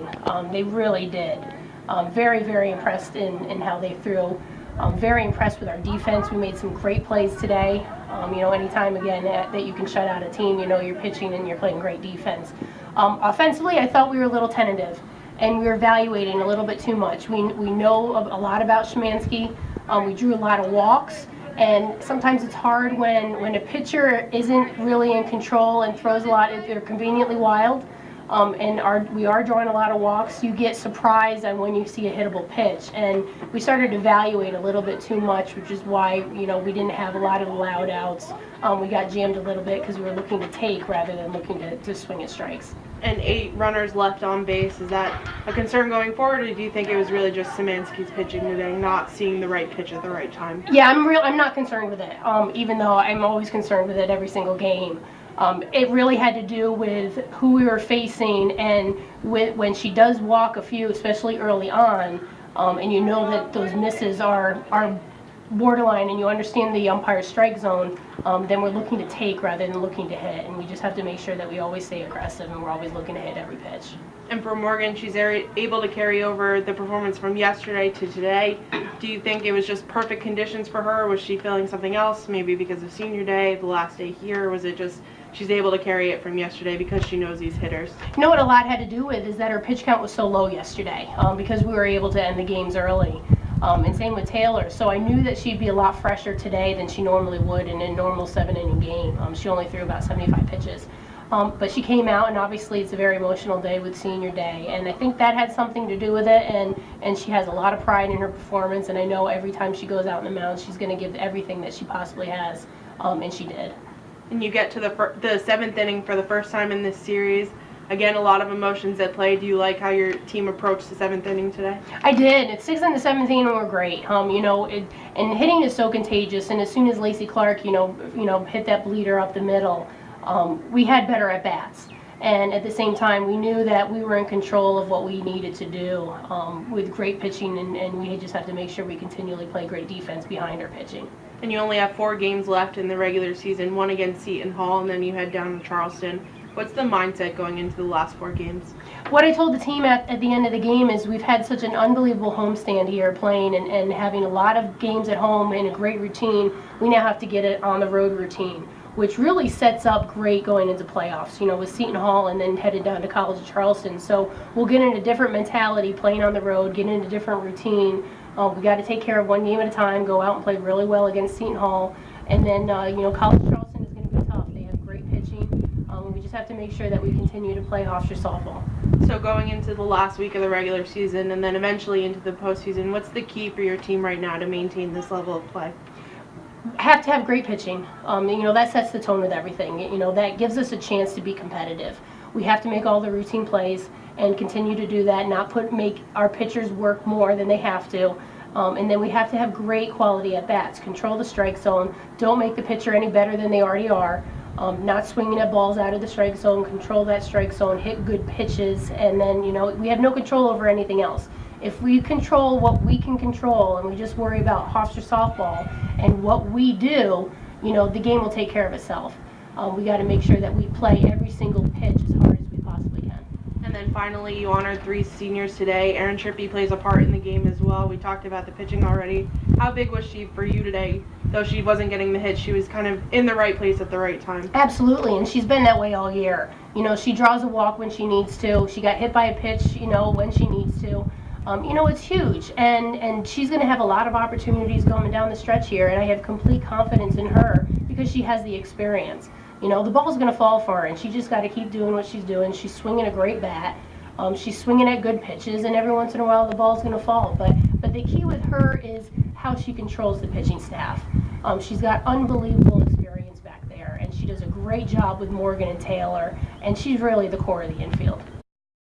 game. They really did. Very, very impressed in how they threw. Very impressed with our defense. We made some great plays today. Anytime, again, that you can shut out a team, you're pitching and you're playing great defense. Offensively, I thought we were a little tentative, and we were evaluating a little bit too much. We know a lot about Szymanski. We drew a lot of walks, and sometimes it's hard when a pitcher isn't really in control and throws a lot. They're conveniently wild. We are drawing a lot of walks. You get surprised on when you see a hittable pitch, and we started to evaluate a little bit too much, which is why we didn't have a lot of allowed outs. We got jammed a little bit because we were looking to take rather than looking to swing at strikes. And 8 runners left on base. Is that a concern going forward, or do you think it was really just Szymanski's pitching today, not seeing the right pitch at the right time? Yeah, I'm not concerned with it, even though I'm always concerned with it every single game. It really had to do with who we were facing, and when she does walk a few, especially early on, and you know that those misses are borderline, and you understand the umpire's strike zone, then we're looking to take rather than looking to hit, and we just have to make sure that we always stay aggressive and we're always looking to hit every pitch. And for Morgan, she's able to carry over the performance from yesterday to today. Do you think it was just perfect conditions for her? Was she feeling something else, maybe because of senior day, the last day here? Or was it just she's able to carry it from yesterday because she knows these hitters? You know what a lot had to do with is that her pitch count was so low yesterday, because we were able to end the games early. And same with Taylor. So I knew that she'd be a lot fresher today than she normally would in a normal 7-inning game. She only threw about 75 pitches. But she came out, and obviously it's a very emotional day with senior day, and I think that had something to do with it, and she has a lot of pride in her performance, and I know every time she goes out on the mound she's going to give everything that she possibly has, and she did. And you get to the 7th inning for the first time in this series. Again, a lot of emotions at play. Do you like how your team approached the 7th inning today? I did. At 6th and the 7th inning were great. And hitting is so contagious. And as soon as Lacey Clark, hit that bleeder up the middle, we had better at bats. And at the same time, we knew that we were in control of what we needed to do with great pitching, and we just have to make sure we continually play great defense behind our pitching. And you only have 4 games left in the regular season, 1 against Seton Hall, and then you head down to Charleston. What's the mindset going into the last 4 games? What I told the team at the end of the game is we've had such an unbelievable homestand here playing and having a lot of games at home and a great routine. We now have to get it on the road routine, which really sets up great going into playoffs, with Seton Hall and then headed down to College of Charleston. So we'll get into different mentality playing on the road, get into different routine. We got to take care of 1 game at a time, go out and play really well against Seton Hall. And then, College of Charleston is going to be tough. They have great pitching. We just have to make sure that we continue to play Hofstra softball. So going into the last week of the regular season and then eventually into the postseason, what's the key for your team right now to maintain this level of play? Have to have great pitching. That sets the tone with everything. That gives us a chance to be competitive. We have to make all the routine plays and continue to do that, not make our pitchers work more than they have to. And then we have to have great quality at bats. Control the strike zone. Don't make the pitcher any better than they already are. Not swinging at balls out of the strike zone. Control that strike zone. Hit good pitches. And then, we have no control over anything else. If we control what we can control and we just worry about Hofstra softball and what we do, the game will take care of itself. We got to make sure that we play every single pitch as hard as we possibly can. And then finally, you honored 3 seniors today. Erin Trippy plays a part in the game as well. We talked about the pitching already. How big was she for you today? Though she wasn't getting the hit, she was kind of in the right place at the right time. Absolutely, and she's been that way all year. She draws a walk when she needs to. She got hit by a pitch, when she needs to. It's huge, and she's going to have a lot of opportunities going down the stretch here, and I have complete confidence in her because she has the experience. The ball's going to fall for her, and she just got to keep doing what she's doing. She's swinging a great bat. She's swinging at good pitches, and every once in a while the ball's going to fall. But the key with her is how she controls the pitching staff. She's got unbelievable experience back there, and she does a great job with Morgan and Taylor, and she's really the core of the infield.